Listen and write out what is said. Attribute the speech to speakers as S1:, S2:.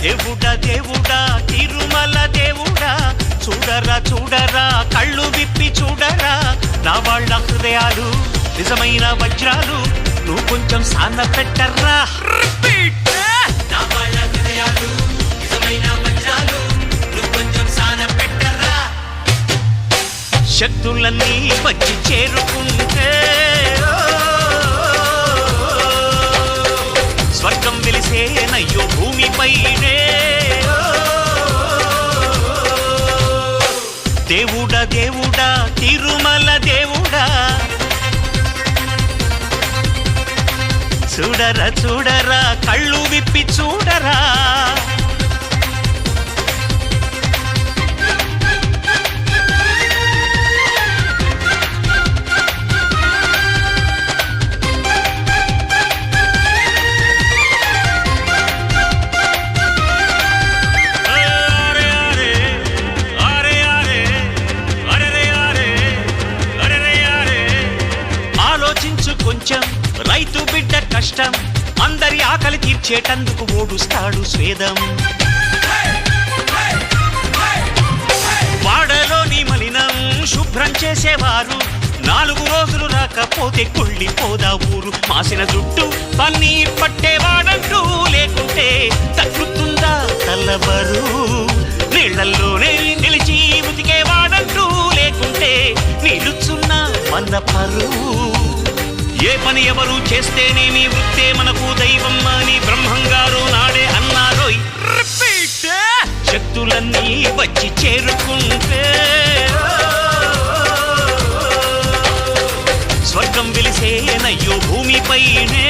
S1: దేవుడా దేవుడా తిరుమల దేవుడా చూడరా చూడరా కళ్ళు విప్పి చూడరా నా వాళ్ళ హృదయాలు నిజమైన వజ్రాలు నువ్వు కొంచెం సాన పెట్టర్రా నా వాళ్ళ హృదయాలు నిజమైన వజ్రాలు నువ్వు కొంచెం సాన పెట్టర్రా శక్తులన్నీ వచ్చి చేరుకుంటే స్వర్గం వెలిసేనయ్యో భూమిపైనే దేవుడా దేవుడా తిరుమల దేవుడా చూడరా చూడరా కళ్ళు విప్పి చూడరా కొంచెం రైతు బిడ్డ కష్టం అందరి ఆకలి తీర్చేటందుకు ఓడుస్తాడు స్వేదం వాడలోని మలినం శుభ్రం చేసేవారు 4 రోజులు రాకపోతే కుళ్ళిపోదా ఊరు మాసిన జుట్టు పన్నీర్ పట్టేవాడంటూ లేకుంటే తగ్గుతుందా తల్లబరు నీళ్లల్లోనే నిలిచి ఉతికేవాడంటూ లేకుంటే నిలుచున్న వన్నపరు ఏ పని ఎవరు చేస్తేనేమి వృత్తే మనకు దైవం అని బ్రహ్మంగారు నాడే అన్నారోయ్ శక్తులన్నీ వచ్చి చేరుకుంటే స్వర్గం వెలిసేనయ్యో భూమిపైనే